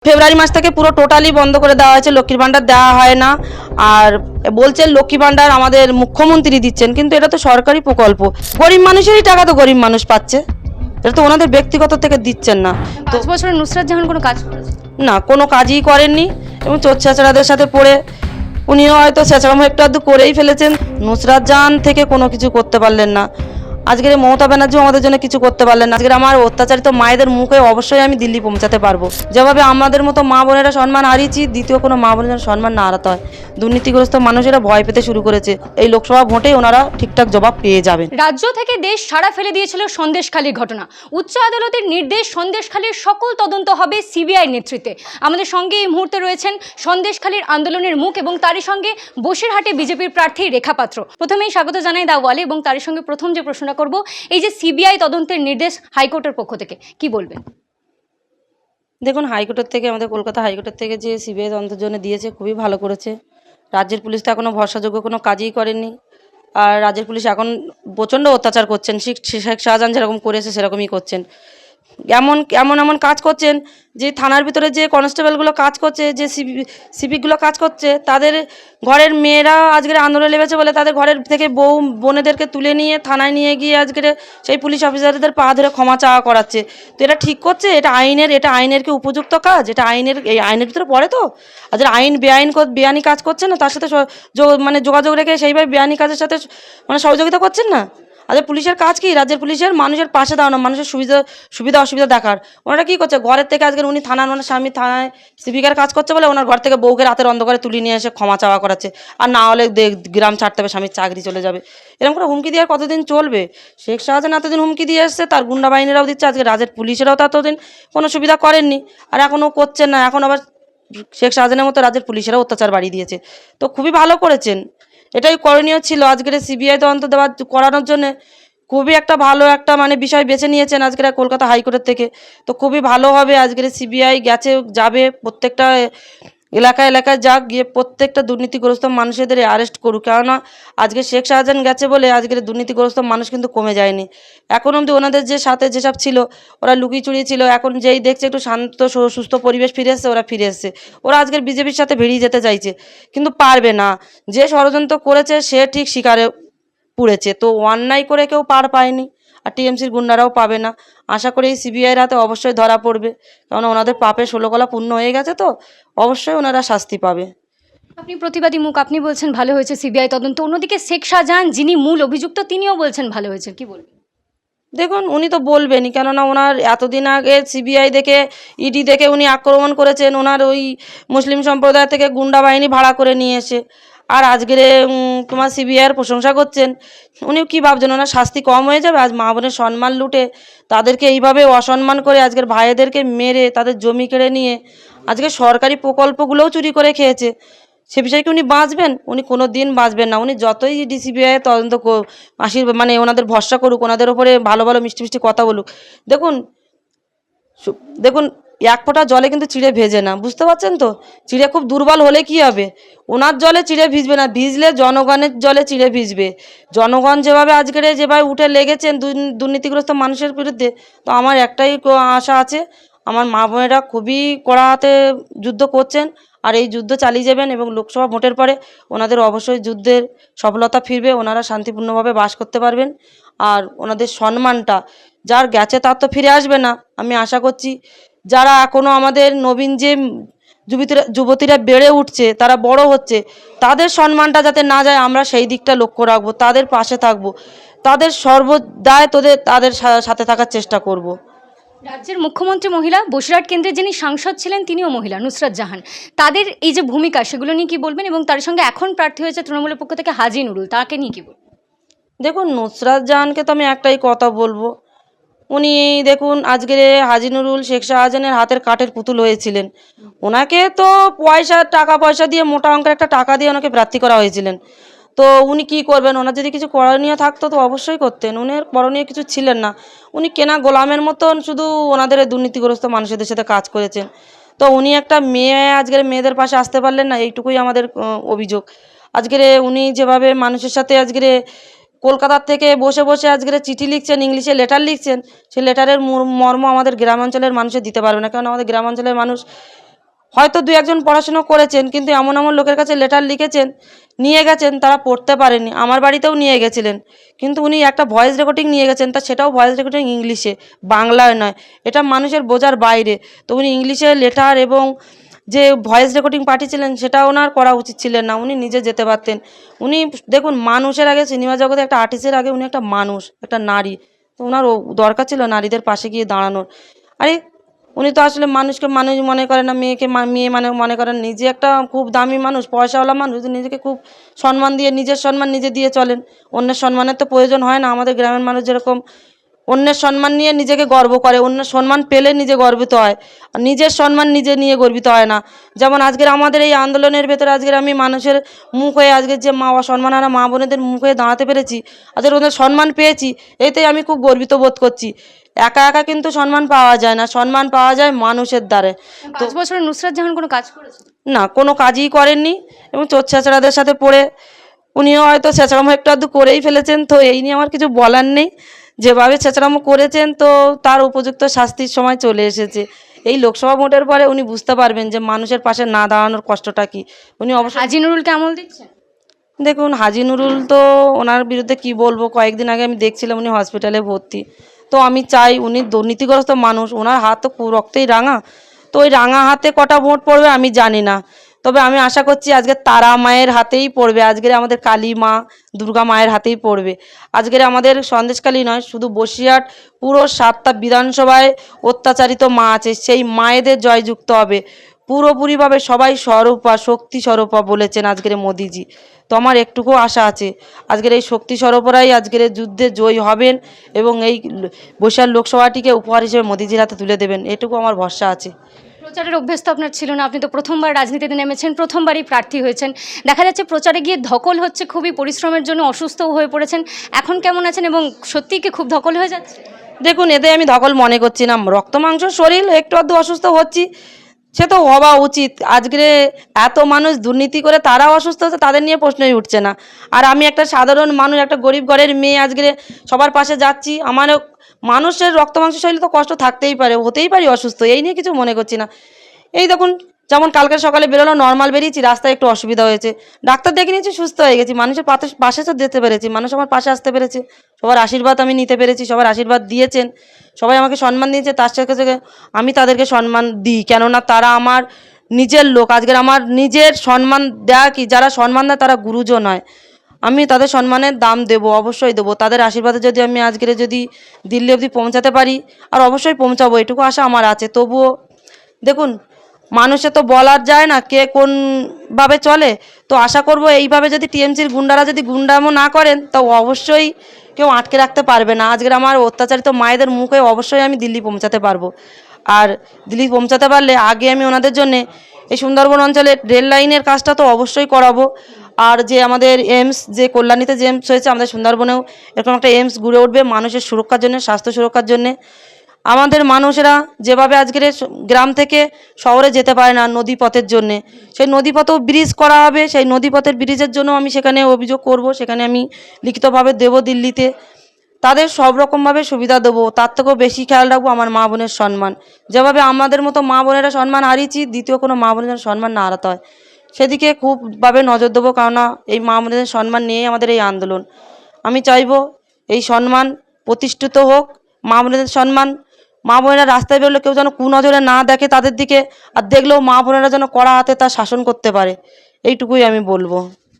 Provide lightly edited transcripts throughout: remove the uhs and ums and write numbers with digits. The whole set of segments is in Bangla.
ফেব্রুয়ারি মাস থেকে পুরো টোটালি বন্ধ করে দেওয়া হয়েছে, লক্ষ্মীর ভাণ্ডার দেওয়া হয় না। আর বলছেন লক্ষ্মী ভাণ্ডার আমাদের মুখ্যমন্ত্রী দিচ্ছেন, কিন্তু এটা তো সরকারি প্রকল্প, গরিব মানুষেরই টাকা তো গরিব মানুষ পাচ্ছে, এটা তো ওনাদের ব্যক্তিগত থেকে দিচ্ছেন না। তো 5 বছরে নুসরাত জাহান কোনো কাজ করেছে? না, কোনো কাজই করেননি এবং চোর ছেঁচড়াদের সাথে পড়ে উনিও হয়তো ছেঁচড়ামো একটু আধটু করেই ফেলেছেন। নুসরাত জাহান থেকে কোনো কিছু করতে পারলেন না। আজকের মমতা ব্যানার্জিও আমাদের জন্য কিছু করতে পারলেন না। আজকের আমার অত্যাচারিত মায়েদের মুখে অবশ্যই আমি দিল্লি পৌঁছাতে পারবো। যেভাবে আমাদের মতো মা বোনেরা সম্মান হারিয়েছি, দ্বিতীয় কোনো মা বোনের যেন সম্মান না হারাতে হয়। দুর্নীতিগ্রস্ত মানুষেরা ভয় পেতে শুরু করেছে, এই লোকসভা ভোটে ওনারা ঠিকঠাক জবাব পেয়ে যাবেন। রাজ্য থেকে দেশ সাড়া ফেলে দিয়েছিল সন্দেশখালীর ঘটনা। উচ্চ আদালতের নির্দেশ, সন্দেশখালীর সকল তদন্ত হবে সিবিআই নেতৃত্বে। আমাদের সঙ্গে এই মুহূর্তে রয়েছেন সন্দেশখালীর আন্দোলনের মুখ এবং তারই সঙ্গে বসিরহাটে বিজেপির প্রার্থী রেখা পাত্র। প্রথমেই স্বাগত জানাই দা ওয়ালে, এবং তারই সঙ্গে প্রথম যে প্রশ্নটা করব, এই যে সিবিআই তদন্তের নির্দেশ হাইকোর্টের পক্ষ থেকে, কি বলবেন? দেখুন, হাইকোর্টের থেকে, আমাদের কলকাতা হাইকোর্টের থেকে যে সিবিআই তদন্তের জন্য দিয়েছে, খুবই ভালো করেছে। রাজ্যের পুলিশ তো এখনও ভরসাযোগ্য কোনো কাজই করেনি। আর রাজ্যের পুলিশ এখন প্রচণ্ড অত্যাচার করছেন, শেখ শাহজাহান যেরকম করেছে সেরকমই করছেন। এমন এমন এমন কাজ করছেন যে থানার ভিতরে যে কনস্টেবলগুলো কাজ করছে, যে সিভিকগুলো কাজ করছে, তাদের ঘরের মেয়েরা আজকের আন্দোলনে লেগেছে বলে তাদের ঘরের থেকে বউ বোনেদেরকে তুলে নিয়ে থানায় নিয়ে গিয়ে আজকের সেই পুলিশ অফিসারদের পা ধরে ক্ষমা চাওয়া করাচ্ছে। তো এটা ঠিক করছে? এটা আইনের কি উপযুক্ত কাজ? এটা এই আইনের ভিতরে পড়ে? তো আজকের আইন বেআইনি কাজ করছে না, তার সাথে মানে যোগাযোগ রেখে সেইভাবে বেআইনি কাজের সাথে মানে সহযোগিতা করছেন না। আরে পুলিশের কাজ কি? রাজ্যের পুলিশের মানুষের পাশে দাঁড়ানো, মানুষের সুবিধা অসুবিধা দেখার। ওনারা কী করছে? ঘরের থেকে আজকের উনি ওনার স্বামী থানায় সিভিকার কাজ করছে বলে ওনার ঘর থেকে বউকে রাতের অন্ধকারে তুলে নিয়ে এসে ক্ষমা চাওয়া করাচ্ছে। আর না হলে গ্রাম ছাড়তে হবে, স্বামীর চাকরি চলে যাবে। এরকম করে হুমকি দিয়ে আর কতদিন চলবে? শেখ শাহজাহান এতদিন হুমকি দিয়ে এসছে, তার গুন্ডা বাহিনীরাও দিচ্ছে, আজকে রাজ্যের পুলিশেরাও তো এতদিন কোনো সুবিধা করেননি, আর এখনও করছেন না। এখন আবার শেখ শাহজাহানের মতো রাজ্যের পুলিশেরাও অত্যাচার বাড়িয়ে দিয়েছে। তো খুবই ভালো করেছেন, এটাই করণীয় ছিল। আজকের সিবিআই তদন্ত করানোর জন্য খুবই একটা ভালো একটা মানে বিষয় বেছে নিয়েছেন আজকের কলকাতা হাইকোর্টের থেকে। তো খুবই ভালো হবে। আজকের সিবিআই যাবে প্রত্যেকটা এলাকায় যাক, গিয়ে প্রত্যেকটা দুর্নীতিগ্রস্ত মানুষদের অ্যারেস্ট করুক। কেননা আজকে শেখ শাহজাহান গেছে বলে আজকের দুর্নীতিগ্রস্ত মানুষ কিন্তু কমে যায়নি। এখন অবধি ওনাদের যে সাথে যেসব ছিল, ওরা লুকিয়ে চুরিয়ে ছিল, এখন যেই দেখছে একটু শান্ত সুস্থ পরিবেশ ফিরে এসছে, ওরা ফিরে এসছে। ওরা আজকের বিজেপির সাথে ভিড়িয়ে যেতে চাইছে, কিন্তু পারবে না। যে ষড়যন্ত্র করেছে সে ঠিক শিকারে পুড়েছে। তো অন্যায় করে কেউ পার পায়নি, আর টিএমসির গুন্ডারাও পাবে না। আশা করি এই সিবিআইয়ের হাতে অবশ্যই ধরা পড়বে, কারণ ওনাদের পাপে 16 গলা পূর্ণ হয়ে গেছে, তো অবশ্যই ওনারা শাস্তি পাবে। আপনি প্রতিবাদী মুখ, আপনি বলছেন ভালো হয়েছে সিবিআই তদন্ত, অন্যদিকে শেখ শাহজাহান যিনি মূল অভিযুক্ত তিনিও বলছেন ভালো হয়েছে, কি বলবেন? দেখুন, উনি তো বলবেনই, কেননা ওনার এতদিন আগে সিবিআই দেখে, ইডি দেখে উনি আক্রমণ করেছেন। ওনার ওই মুসলিম সম্প্রদায় থেকে গুন্ডা বাহিনী ভাড়া করে নিয়ে এসে, আর আজকের তোমার সিবিআইয়ের প্রশংসা করছেন। উনি কী ভাবছেন ওনার শাস্তি কম হয়ে যাবে? আজ মা বোনের সম্মান লুটে তাদেরকে এইভাবে অসম্মান করে আজকের ভাইদেরকে মেরে তাদের জমি কেড়ে নিয়ে আজকে সরকারি প্রকল্পগুলোও চুরি করে খেয়েছে। সে বিষয়ে কি উনি বাঁচবেন? উনি কোনো দিন বাঁচবেন না। উনি যতই ডিসিবিআই তদন্ত মানে ওনাদের ভরসা করুক, ওনাদের ওপরে ভালো ভালো মিষ্টি মিষ্টি কথা বলুক, দেখুন দেখুন এক ফোঁটা জলে কিন্তু চিড়ে ভেজে না, বুঝতে পারছেন তো? চিড়ে খুব দুর্বল হলে কি হবে? ওনার জলে চিড়ে ভিজবে না, ভিজলে জনগণের জলে চিড়ে ভিজবে। জনগণ যেভাবে উঠে লেগেছেন দুর্নীতিগ্রস্ত মানুষের বিরুদ্ধে, তো আমার একটাই আশা আছে, আমার মা বোনেরা খুবই কড়া হাতে যুদ্ধ করছেন, আর এই যুদ্ধ চালিয়ে যাবেন, এবং লোকসভা ভোটের পরে ওনাদের অবশ্যই যুদ্ধের সফলতা ফিরবে, ওনারা শান্তিপূর্ণভাবে বাস করতে পারবেন। আর ওনাদের সম্মানটা যার গেছে তার তো ফিরে আসবে না। আমি আশা করছি যারা এখনও আমাদের নবীন যে যুবতীরা বেড়ে উঠছে, তারা বড় হচ্ছে, তাদের সম্মানটা যাতে না যায়, আমরা সেই দিকটা লক্ষ্য রাখবো, তাদের পাশে থাকবো, তাদের সর্বদাই তাদের সাথে থাকার চেষ্টা করব। রাজ্যের মুখ্যমন্ত্রী মহিলা, বসিরহাট কেন্দ্রে যিনি সাংসদ ছিলেন তিনিও মহিলা, নুসরাত জাহান, তাদের এই যে ভূমিকা সেগুলো নিয়ে কি বলবেন? এবং তার সঙ্গে এখন প্রার্থী হয়েছে তৃণমূলের পক্ষ থেকে হাজি নুরুল, তাকে নিয়ে কি বলবেন? দেখুন, নুসরাত জাহানকে তো আমি একটাই কথা বলবো, উনি দেখুন আজকের হাজি নুরুল শেখ শাহজাহানের হাতের কাঠের পুতুল হয়েছিলেন। ওনাকে তো টাকা পয়সা দিয়ে, মোটা অঙ্কের একটা টাকা দিয়ে ওনাকে প্রার্থী করা হয়েছিলেন। তো উনি কি করবেন? ওনার যদি কিছু করণীয় থাকতো তো অবশ্যই করতেন। উনার করণীয় কিছু ছিলেন না, উনি কেনা গোলামের মতন শুধু ওনাদের দুর্নীতিগ্রস্ত মানুষদের সাথে কাজ করেছেন। তো উনি একটা মেয়ে, আজকের মেয়েদের পাশে আসতে পারলেন না, এইটুকুই আমাদের অভিযোগ। আজকের উনি যেভাবে মানুষের সাথে আজকের কলকাতার থেকে বসে বসে আজকের চিঠি লিখছেন, ইংলিশে লেটার লিখছেন, সেই লেটারের মর্ম আমাদের গ্রামাঞ্চলের মানুষের দিতে পারবে না, কারণ আমাদের গ্রামাঞ্চলের মানুষ হয়তো দু একজন পড়াশোনা করেছেন, কিন্তু এমন এমন লোকের কাছে লেটার লিখেছেন, নিয়ে গেছেন, তারা পড়তে পারেনি। আমার বাড়িতেও নিয়ে গেছিলেন, কিন্তু উনি একটা ভয়েস রেকর্ডিং নিয়ে গেছেন, তা সেটাও ভয়েস রেকর্ডিং ইংলিশে, বাংলায় নয়। এটা মানুষের বোঝার বাইরে। তো উনি ইংলিশে লেটার এবং যে ভয়েস রেকর্ডিং পাঠিয়েছিলেন সেটা ওনার করা উচিত ছিলেন না, উনি নিজে যেতে পারতেন। উনি দেখুন, মানুষের আগে, সিনেমা জগতে একটা আর্টিস্টের আগে উনি একটা মানুষ, একটা নারী। তো ওনার দরকার ছিল নারীদের পাশে গিয়ে দাঁড়ানোর। আরে উনি তো আসলে মানুষকে মানুষ মনে করেন না, মেয়েকে মেয়ে মানে মনে করেন। নিজে একটা খুব দামি মানুষ, পয়সাওয়ালা মানুষ, নিজেকে খুব সম্মান দিয়ে, নিজের সম্মান নিজে দিয়ে চলেন। অন্যের সম্মানের তো প্রয়োজন হয় না। আমাদের গ্রামের মানুষ যেরকম অন্যের সম্মান নিয়ে নিজেকে গর্ব করে, অন্যের সম্মান পেলে নিজে গর্বিত হয়, আর নিজের সম্মান নিজে নিয়ে গর্বিত হয় না। যেমন আজকের আমাদের এই আন্দোলনের ভেতরে আজকের আমি মানুষের মুখ হয়ে, আজকের যে মা সম্মানহারা মা বোনেদের মুখ হয়ে দাঁড়াতে পেরেছি, আজকের ওদের সম্মান পেয়েছি, এতে আমি খুব গর্বিত বোধ করছি। একা একা কিন্তু সম্মান পাওয়া যায় না, সম্মান পাওয়া যায় মানুষের দ্বারে। তো 5 বছরে নুসরাত জাহান কোনো কাজ করেছে? না, কোনো কাজই করেননি, এবং চোর ছেঁচড়াদের সাথে পড়ে উনিও হয়তো ছেঁচড়ামো একটু আধটু করেই ফেলেছেন। তো এই নিয়ে আমার কিছু বলার নেই। যেভাবে ছেঁচড়ামো করেছেন, তো তার উপযুক্ত শাস্তির সময় চলে এসেছে। এই লোকসভা ভোটের পরে উনি বুঝতে পারবেন যে মানুষের পাশে না দাঁড়ানোর কষ্টটা কী। উনি অবশ্যই হাজি নুরুলকে আমল দিচ্ছেন? দেখুন, হাজি নুরুল তো, ওনার বিরুদ্ধে কি বলবো, কয়েকদিন আগে আমি দেখছিলাম উনি হসপিটালে ভর্তি। তো আমি চাই, উনি দুর্নীতিগ্রস্ত মানুষ, ওনার হাত তো রক্তেই রাঙা। তো ওই রাঙা হাতে কটা ভোট পড়বে আমি জানি না, তবে আমি আশা করছি আজকে তারা মায়ের হাতেই পড়বে, আজকের আমাদের কালী মা দুর্গা মায়ের হাতেই পড়বে। আজকের আমাদের সন্দেশখালী নয়, শুধু বসিরহাট পুরো 7টা বিধানসভায় অত্যাচারিত মা আছে, সেই মায়েদের জয়যুক্ত হবে পুরোপুরিভাবে। সবাই স্বরূপা, শক্তি স্বরূপা বলেছেন আজকের মোদিজি। তো আমার একটুকু আশা আছে আজকের এই শক্তি স্বরূপরাই আজকের এই যুদ্ধে জয়ী হবেন, এবং এই বসিরহাট লোকসভাটিকে উপহার হিসেবে মোদিজির হাতে তুলে দেবেন, এটুকু আমার ভরসা আছে। প্রচারের অভ্যেস তো আপনার ছিল না, আপনি তো প্রথমবার রাজনীতিতে নেমেছেন, প্রথমবারই প্রার্থী হয়েছেন। দেখা যাচ্ছে প্রচারে গিয়ে ধকল হচ্ছে, খুবই পরিশ্রমের জন্য অসুস্থও হয়ে পড়েছেন। এখন কেমন আছেন এবং সত্যিই কি খুব ধকল হয়ে যাচ্ছে? দেখুন, এতে আমি ধকল মনে করছি না, রক্ত মাংস শরীর, একটু আধটু অসুস্থ হচ্ছি, সে তো হওয়া উচিত। আজকে এত মানুষ দুর্নীতি করে তারাও অসুস্থ হচ্ছে, তাদের নিয়ে প্রশ্নই উঠছে না। আর আমি একটা সাধারণ মানুষ, একটা গরিব ঘরের মেয়ে, আজকে সবার পাশে যাচ্ছি। আমারও মানুষের রক্ত মাংস শরীরে তো কষ্ট থাকতেই পারে, হতেই পারি অসুস্থ, এই নিয়ে কিছু মনে করছি না। এই দেখুন, যেমন কালকে সকালে বেরোলো, নর্মাল বেরিয়েছি, রাস্তায় একটু অসুবিধা হয়েছে, ডাক্তার দেখে নিয়েছি, সুস্থ হয়ে গেছি। মানুষের পাশে তো যেতে পেরেছি, মানুষ আমার পাশে আসতে পেরেছে, সবার আশীর্বাদ আমি নিতে পেরেছি, সবার আশীর্বাদ দিয়েছেন, সবাই আমাকে সম্মান দিয়েছে। তার সাথে আমি তাদেরকে সম্মান দিই, কেননা তারা আমার নিজের লোক। আজকের আমার নিজের সম্মান দেয়া কি, যারা সম্মান দেয় তারা গুরুজন হয়। আমি তাদের সম্মানের দাম দেবো, অবশ্যই দেবো। তাদের আশীর্বাদে যদি আমি আজকের যদি দিল্লি অবধি পৌঁছাতে পারি, আর অবশ্যই পৌঁছাবো, এটুকু আশা আমার আছে। তবুও দেখুন, মানুষে তো বলার যায় না কে কোনভাবে চলে। তো আশা করব এইভাবে যদি টিএমসির গুন্ডারা যদি গুন্ডামো না করেন, তো অবশ্যই কেউ আটকে রাখতে পারবে না। আজকের আমার অত্যাচারিত মায়েদের মুখে অবশ্যই আমি দিল্লি পৌঁছাতে পারবো। আর দিল্লি পৌঁছাতে পারলে আগে আমি ওনাদের জন্যে এই সুন্দরবন অঞ্চলের রেল লাইনের কাজটা তো অবশ্যই করাবো। আর যে আমাদের এইমস, যে কল্যাণীতে যে এইমস হয়েছে, আমাদের সুন্দরবনেও এরকম একটা এইমস গড়ে উঠবে মানুষের সুরক্ষার জন্য, স্বাস্থ্য সুরক্ষার জন্যে। আমাদের মানুষেরা যেভাবে আজকের গ্রাম থেকে শহরে যেতে পারে না নদীপথের জন্যে, সেই নদীপথেও ব্রিজ করা হবে। সেই নদীপথের ব্রিজের জন্য আমি সেখানে অভিযোগ করব, সেখানে আমি লিখিতভাবে দেবো দিল্লিতে। তাদের সব রকমভাবে সুবিধা দেবো, তার থেকেও বেশি খেয়াল রাখবো আমার মা বোনের সম্মান। যেভাবে আমাদের মতো মা বোনেরা সম্মান হারিয়েছি, দ্বিতীয় কোনো মা বোনের যেন সম্মান না হারাতে হয়, সেদিকে খুবভাবে নজর দেবো। কেননা এই মা বোনের সম্মান নিয়েই আমাদের এই আন্দোলন। আমি চাইবো এই সম্মান প্রতিষ্ঠিত হোক, মা বোনেদের সম্মান। মা বোনেরা রাস্তায় বেরোলে কেউ যেন কুনজরে না দেখে তাদের দিকে, আর দেখলেও মা বোনেরা যেন কড়া হাতে তা শাসন করতে পারে, এইটুকুই আমি বলবো।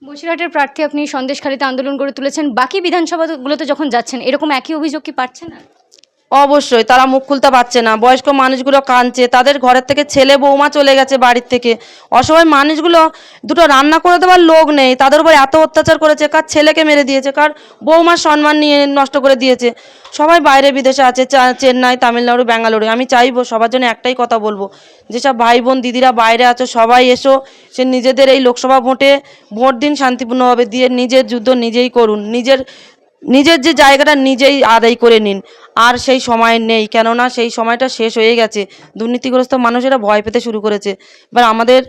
বসিরহাটের প্রার্থী আপনি, সন্দেশখালীতে আন্দোলন গড়ে তুলেছেন, বাকি বিধানসভাগুলোতে যখন যাচ্ছেন এরকম একই অভিযোগ কি পাচ্ছেন না? অবশ্যই তারা মুখ খুলতে পারছে না, বয়স্ক মানুষগুলো কাঁদছে, তাদের ঘরের থেকে ছেলে বৌমা চলে গেছে বাড়ির থেকে। অসহায় মানুষগুলো দুটো রান্না করে দেওয়ার লোক নেই, তাদের উপর এত অত্যাচার করেছে, কার ছেলেকে মেরে দিয়েছে, কার বৌমার সম্মান নিয়ে নষ্ট করে দিয়েছে। সবাই বাইরে বিদেশে আছে, চেন্নাই, তামিলনাড়ু, ব্যাঙ্গালোরে। আমি চাইবো সবার জন্য একটাই কথা বলবো, যেসব ভাই বোন দিদিরা বাইরে আছো, সবাই এসো, সে নিজেদের এই লোকসভা ভোটে ভোট দিন শান্তিপূর্ণভাবে, দিয়ে নিজের যুদ্ধ নিজেই করুন, নিজের যে জায়গাটা নিজেই আদায় করে নিন। আর সেই সময় নেই, কেননা সেই সময়টা শেষ হয়ে গেছে। দুর্নীতিগ্রস্ত মানুষেরা ভয় পেতে শুরু করেছে। এবার আমাদের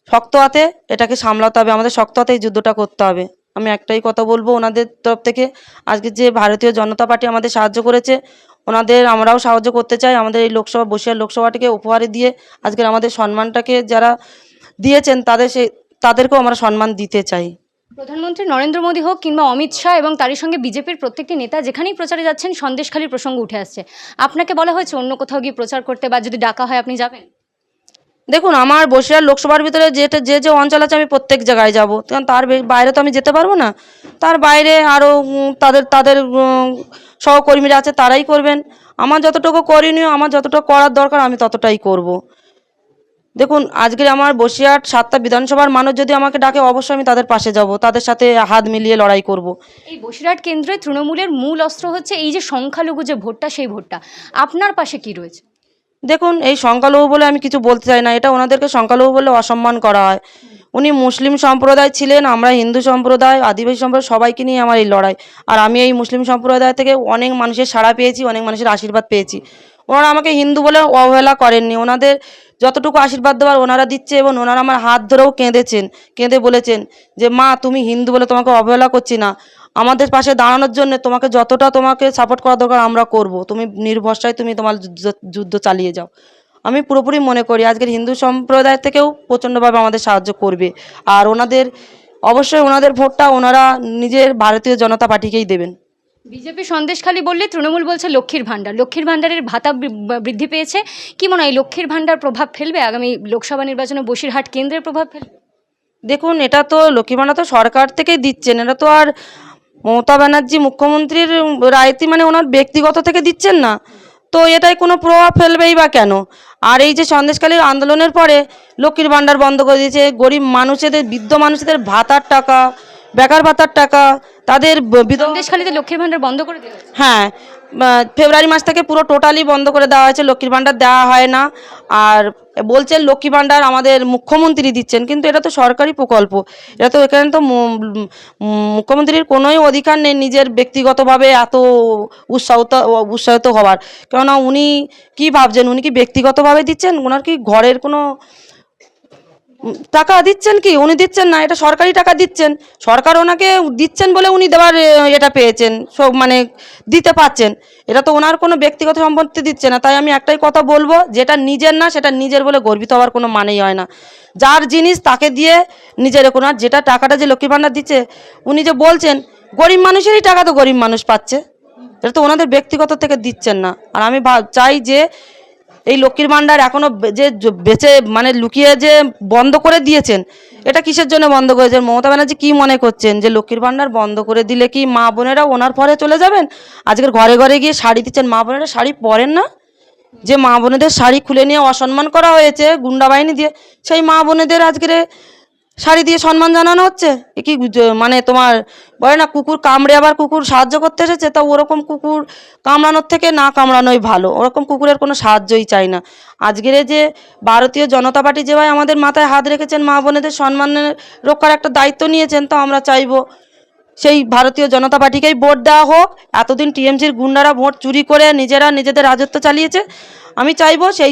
শক্ত হাতে এটাকে সামলাতে হবে, আমাদের শক্ত হাতে এই যুদ্ধটা করতে হবে। আমি একটাই কথা বলবো ওনাদের তরফ থেকে, আজকে যে ভারতীয় জনতা পার্টি আমাদের সাহায্য করেছে, ওনাদের আমরাও সাহায্য করতে চাই। আমাদের এই লোকসভা বসিরহাট লোকসভাটিকে উপহারে দিয়ে আজকের আমাদের সম্মানটাকে যারা দিয়েছেন তাদেরকেও আমরা সম্মান দিতে চাই। প্রধানমন্ত্রী নরেন্দ্র মোদী হোক কিংবা অমিত শাহ এবং তারই সঙ্গে বিজেপির প্রত্যেকটি নেতা যেখানেই প্রচারে যাচ্ছেন সন্দেশখালির প্রসঙ্গ উঠে আসছে। আপনাকে বলা হয়েছে অন্য কোথাও গিয়ে প্রচার করতে, বা যদি ডাকা হয় আপনি যাবেন? দেখুন, আমার বসিরহাট লোকসভার ভিতরে যে অঞ্চল আছে আমি প্রত্যেক জায়গায় যাব, কারণ তার বাইরে তো আমি যেতে পারবো না। তার বাইরে আরও তাদের তাদের সহকর্মীরা আছে, তারাই করবেন। আমার যতটুকু করণীয়, আমার যতটুকু করার দরকার আমি ততটাই করব। দেখুন, আজকের আমার বসিরহাট 7টা বিধানসভার মানুষ যদি আমাকে ডাকে, অবশ্যই আমি তাদের পাশে যাব, তাদের সাথে হাত মিলিয়ে লড়াই করব। এই বসিরহাট কেন্দ্রে তৃণমূলের মূল অস্ত্র হচ্ছে এই যে সংখ্যালঘু যে ভোটটা, সেই ভোটটা আপনার পাশে কি রয়েছে? দেখুন, এই সংখ্যালঘু বলে আমি কিছু বলতে চাই না, এটা ওনাদেরকে সংখ্যালঘু বলে অসম্মান করা হয়। উনি মুসলিম সম্প্রদায় ছিলেন, আমরা হিন্দু সম্প্রদায়, আদিবাসী সম্প্রদায়, সবাইকে নিয়ে আমার এই লড়াই। আর আমি এই মুসলিম সম্প্রদায় থেকে অনেক মানুষের সাড়া পেয়েছি, অনেক মানুষের আশীর্বাদ পেয়েছি। ওনারা আমাকে হিন্দু বলে অবহেলা করেননি, ওনাদের যতটুকু আশীর্বাদ দেওয়ার ওনারা দিচ্ছে, এবং ওনারা আমার হাত ধরেও কেঁদেছেন, কেঁদে বলেছেন যে মা, তুমি হিন্দু বলে তোমাকে অবহেলা করছি না, আমাদের পাশে দাঁড়ানোর জন্য তোমাকে সাপোর্ট করা দরকার আমরা করব, তুমি নির্ভরসায় তুমি তোমার যুদ্ধ চালিয়ে যাও। আমি পুরোপুরি মনে করি আজকের হিন্দু সম্প্রদায় থেকেও প্রচণ্ডভাবে আমাদের সাহায্য করবে। আর অবশ্যই ওনাদের ভোটটা ওনারা নিজের ভারতীয় জনতা পার্টিকেই দেবেন। বিজেপি সন্দেশখালি বললে তৃণমূল বলছে লক্ষ্মীর ভাণ্ডার, লক্ষ্মীর ভাণ্ডারের ভাতা বৃদ্ধি পেয়েছে। কি মনে হয় লক্ষ্মীর ভাণ্ডার প্রভাব ফেলবে আগামী লোকসভা নির্বাচনে, বসিরহাট কেন্দ্রের প্রভাব ফেলবে? দেখুন, এটা তো লক্ষ্মী ভাণ্ডার তো সরকার থেকেই দিচ্ছেন, এটা তো আর মমতা ব্যানার্জি মুখ্যমন্ত্রীর রায়তি মানে ওনার ব্যক্তিগত থেকে দিচ্ছেন না, তো এটাই কোনো প্রভাব ফেলবেই বা কেন? আর এই যে সন্দেশখালীর আন্দোলনের পরে লক্ষ্মীর ভাণ্ডার বন্ধ করে দিয়েছে, গরিব মানুষদের, বৃদ্ধ মানুষদের ভাতার টাকা, বেকার ভাতার টাকা, তাদের সন্দেশখালিতে লক্ষ্মীর ভাণ্ডার বন্ধ করে দিল। হ্যাঁ, ফেব্রুয়ারি মাস থেকে পুরো টোটালি বন্ধ করে দেওয়া হয়েছে, লক্ষ্মীর ভাণ্ডার দেওয়া হয় না। আর বলছেন লক্ষ্মী ভাণ্ডার আমাদের মুখ্যমন্ত্রী দিচ্ছেন, কিন্তু এটা তো সরকারি প্রকল্প, এটা তো এখানে তো মুখ্যমন্ত্রীর কোনোই অধিকার নেই নিজের ব্যক্তিগতভাবে এত উৎসাহিত হওয়ার। কেননা উনি কি ভাবছেন, উনি কি ব্যক্তিগতভাবে দিচ্ছেন? ওনার কি ঘরের কোনো টাকা দিচ্ছেন? কি উনি দিচ্ছেন না, এটা সরকারি টাকা দিচ্ছেন, সরকার ওনাকে দিচ্ছেন বলে উনি দেওয়ার এটা পেয়েছেন, সব মানে দিতে পাচ্ছেন। এটা তো ওনার কোনো ব্যক্তিগত সম্পত্তি দিচ্ছে না। তাই আমি একটাই কথা বলবো, যেটা নিজের না সেটা নিজের বলে গর্বিত হওয়ার কোনো মানেই হয় না। যার জিনিস তাকে দিয়ে নিজের ওনার যেটা টাকাটা যে লক্ষ্মী ভাণ্ডার দিচ্ছে, উনি যে বলছেন গরিব মানুষেরই টাকা, তো গরিব মানুষ পাচ্ছে, এটা তো ওনাদের ব্যক্তিগত থেকে দিচ্ছেন না। আর আমি চাই যে এই লক্ষ্মীর ভাণ্ডার এখনো যে বেঁচে মানে লুকিয়ে যে বন্ধ করে দিয়েছেন, এটা কিসের জন্য বন্ধ করেছেন? মমতা ব্যানার্জি কি মনে করছেন যে লক্ষ্মীর ভাণ্ডার বন্ধ করে দিলে কি মা বোনেরা ওনার পরে চলে যাবেন? আজকের ঘরে ঘরে গিয়ে শাড়ি দিচ্ছেন, মা বোনেরা শাড়ি পরেন না? যে মা বোনেদের শাড়ি খুলে নিয়ে অসম্মান করা হয়েছে গুন্ডা বাহিনী দিয়ে, সেই মা বোনেদের আজকের শাড়ি দিয়ে সম্মান জানানো হচ্ছে। এ কি মানে তোমার বলে না কুকুর কামড়ে আবার কুকুর সাহায্য করতে এসেছে, তা ওরকম কুকুর কামড়ানোর থেকে না কামড়ানোই ভালো, ওরকম কুকুরের কোনো সাহায্যই চাই না। আজকের যে ভারতীয় জনতা পার্টি যেভাবে আমাদের মাথায় হাত রেখেছেন, মা বোনেদের সম্মানের রক্ষার একটা দায়িত্ব নিয়েছেন, তো আমরা চাইবো সেই ভারতীয় জনতা পার্টিকেই ভোট দেওয়া হোক। এতদিন টিএমসির গুন্ডারা ভোট চুরি করে নিজেরা নিজেদের রাজত্ব চালিয়েছে, আমি চাইবো সেই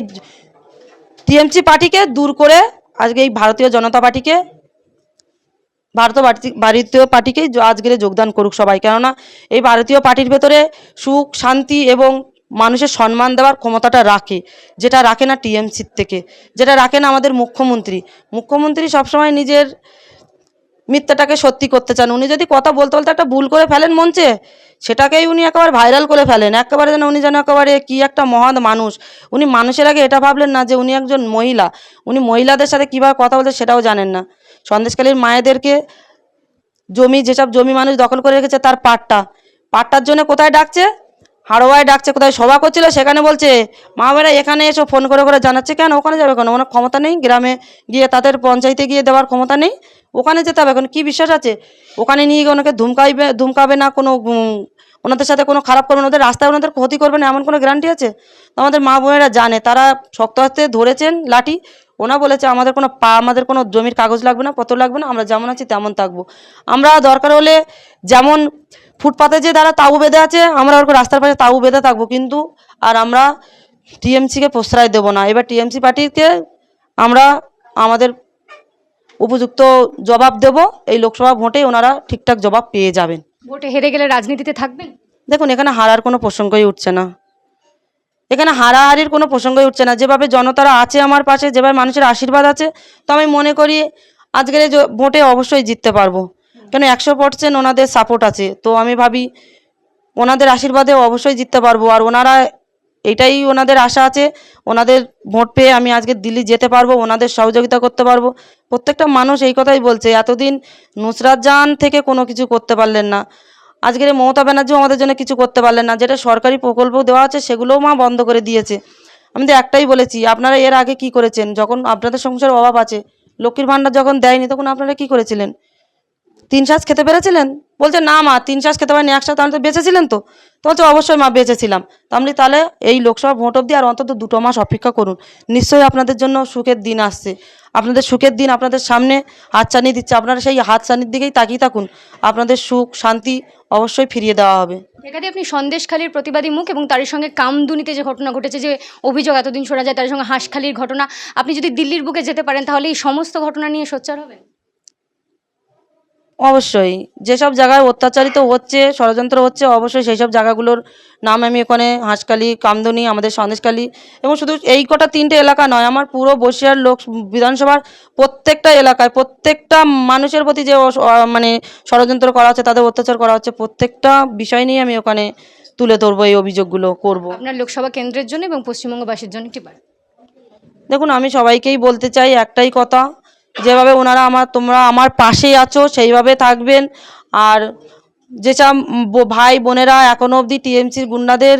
টিএমসি পার্টিকে দূর করে আজকে এই ভারতীয় জনতা পার্টিকে ভারতীয় পার্টিকেই আজকের যোগদান করুক সবাই। কেননা এই ভারতীয় পার্টির ভেতরে সুখ শান্তি এবং মানুষের সম্মান দেওয়ার ক্ষমতাটা রাখে, যেটা রাখে না টিএমসির থেকে, যেটা রাখে না আমাদের মুখ্যমন্ত্রী সবসময় নিজের মিথ্যাটাকে সত্যি করতে চান। উনি যদি কথা বলতে বলতে একটা ভুল করে ফেলেন মঞ্চে, সেটাকেই উনি একেবারে ভাইরাল করে ফেলেন, একেবারে যেন একেবারে কি একটা মহান মানুষ। উনি মানুষের আগে এটা ভাবলেন না যে উনি একজন মহিলা, উনি মহিলাদের সাথে কীভাবে কথা বলতে সেটাও জানেন না। সন্দেশখালীর মায়েদেরকে যেসব জমি মানুষ দখল করে রেখেছে তার পাট্টার জন্য কোথায় ডাকছে? হাড়োয়ায় ডাকছে। কোথায় সভা করছিল সেখানে বলছে মা বোনেরা এখানে এসো, ফোন করে করে জানাচ্ছে। কেন ওখানে যাবে? কেন ওনার ক্ষমতা নেই? গ্রামে গিয়ে তাদের পঞ্চায়েতে গিয়ে দেওয়ার ক্ষমতা নেই? ওখানে যেতে হবে এখন? কী বিশ্বাস আছে ওখানে নিয়ে গিয়ে ওনাকে ধুমকাবে না, কোনো ওনাদের সাথে কোনো খারাপ করবে না, ওদের রাস্তায় ওনাদের ক্ষতি করবে না, এমন কোনো গ্যারান্টি আছে? আমাদের মা বোনেরা জানে, তারা শক্ত হাতে ধরেছেন লাঠি। ওনা বলেছে আমাদের কোনো জমির কাগজ লাগবে না, পত্র লাগবে না, আমরা যেমন আছি তেমন থাকবো। আমরা দরকার হলে যেমন ফুটপাতে যে তারা তাঁবু বেঁধে আছে, আমরা ওরকম রাস্তার পাশে তাঁবু বেঁধে থাকবো, কিন্তু আর আমরা টিএমসিকে প্রশ্রয় দেবো না। এবার টিএমসি পার্টিকে আমরা আমাদের উপযুক্ত জবাব দেব। এই লোকসভা ভোটে ওনারা ঠিকঠাক জবাব পেয়ে যাবেন। ভোটে হেরে গেলে রাজনীতিতে থাকবেন? দেখুন, এখানে হারার কোনো প্রসঙ্গই উঠছে না। এখানে হারাহারির কোনো প্রসঙ্গই উঠছে না। যেভাবে জনতারা আছে আমার পাশে, যেভাবে মানুষের আশীর্বাদ আছে, তো আমি মনে করি আজকের এই ভোটে অবশ্যই জিততে পারবো। কেন 100% ওনাদের সাপোর্ট আছে, তো আমি ভাবি ওনাদের আশীর্বাদে অবশ্যই জিততে পারবো। আর ওনারা এটাই ওনাদের আশা আছে, ওনাদের ভোট পেয়ে আমি আজকে দিল্লি যেতে পারবো, ওনাদের সহযোগিতা করতে পারবো। প্রত্যেকটা মানুষ এই কথাই বলছে, এতদিন নুসরাত জাহান থেকে কোনো কিছু করতে পারলেন না, আজকের এই মমতা ব্যানার্জিও আমাদের জন্য কিছু করতে পারলেন না। যেটা সরকারি প্রকল্প দেওয়া আছে সেগুলোও মা বন্ধ করে দিয়েছে। আমি তো একটাই বলেছি, আপনারা এর আগে কি করেছেন? যখন আপনাদের সংসারে অভাব আছে, লক্ষ্মীর ভাণ্ডার যখন দেয়নি, তখন আপনারা কি করেছিলেন? 3 শ্বাস খেতে পেরেছিলেন? বলছে না মা 3 শ্বাস খেতে পারিনি, 1 শ্বাস। তাহলে তো বেঁচেছিলেন তো? তো বলছে অবশ্যই মা বেঁচেছিলাম। তাহলে এই লোকসভা ভোট অবধি আর অন্তত 2 মাস অপেক্ষা করুন, নিশ্চয়ই আপনাদের জন্য সুখের দিন আসছে। আপনাদের সুখের দিন আপনাদের সামনে হাতছানি দিচ্ছে, আপনারা সেই হাতছানির দিকেই তাকিয়ে থাকুন, আপনাদের সুখ শান্তি অবশ্যই ফিরিয়ে দেওয়া হবে। এখানে আপনি সন্দেশখালীর প্রতিবাদী মুখ এবং তার সঙ্গে কামদুনিতে যে ঘটনা ঘটেছে, যে অভিযোগ এতদিন শোনা যায়, তার সঙ্গে হাঁসখালির ঘটনা, আপনি যদি দিল্লির বুকে যেতে পারেন তাহলে এই সমস্ত ঘটনা নিয়ে সোচ্চার হবেন? অবশ্যই যেসব জায়গায় অত্যাচারিত হচ্ছে, ষড়যন্ত্র হচ্ছে, অবশ্যই সেই সব জায়গাগুলোর নাম আমি ওখানে হাঁসখালি, কামদুনি, আমাদের সন্দেশখালি, এবং শুধু এই কটা 3টে এলাকা নয়, আমার পুরো বসিরহাট বিধানসভার প্রত্যেকটা এলাকায় প্রত্যেকটা মানুষের প্রতি যে মানে ষড়যন্ত্র করা হচ্ছে, তাদের অত্যাচার করা হচ্ছে, প্রত্যেকটা বিষয় নিয়ে আমি ওখানে তুলে ধরবো, এই অভিযোগগুলো করব। আপনার লোকসভা কেন্দ্রের জন্য এবং পশ্চিমবঙ্গবাসীর জন্য কি বার্তা? দেখুন আমি সবাইকেই বলতে চাই একটাই কথা, যেভাবে ওনারা তোমরা আমার পাশেই আছো সেইভাবে থাকবেন। আর যেসব ভাই বোনেরা এখনো অবধি টিএমসির গুন্ডাদের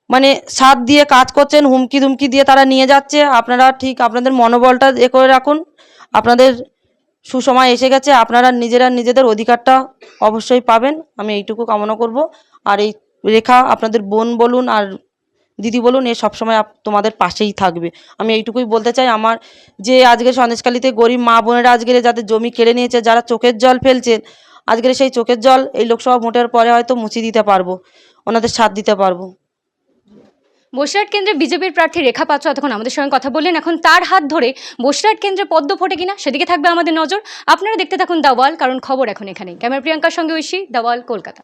মানে সাথ দিয়ে কাজ করছেন, হুমকি ধুমকি দিয়ে তারা নিয়ে যাচ্ছে, আপনারা ঠিক আপনাদের মনোবলটা করে রাখুন। আপনাদের সুসময় এসে গেছে, আপনারা নিজেরা নিজেদের অধিকারটা অবশ্যই পাবেন, আমি এইটুকু কামনা করব। আর এই রেখা আপনাদের বোন বলুন আর দিদি বলুন, এ সবসময় তোমাদের পাশেই থাকবে, আমি এইটুকুই বলতে চাই। আমার যে আজকের সন্দেশখালীতে গরিব মা বোনেরা আজকের যাদের জমি কেড়ে নিয়েছে, যারা চোখের জল ফেলছেন, আজকের সেই চোখের জল এই লোকসভা ভোটের পরে হয়তো মুছিয়ে দিতে পারবো, ওনাদের সাথ দিতে পারবো। বসিরহাট কেন্দ্রে বিজেপির প্রার্থী রেখা পাত্র এতক্ষণ আমাদের সঙ্গে কথা বললেন। এখন তার হাত ধরে বসিরহাট কেন্দ্রে পদ্ম ফোটে কিনা সেদিকে থাকবে আমাদের নজর। আপনারা দেখতে থাকুন দ্য ওয়াল, কারণ খবর এখন এখানেই। ক্যামেরা প্রিয়াঙ্কার সঙ্গে ঐশী, দ্য ওয়াল, কলকাতা।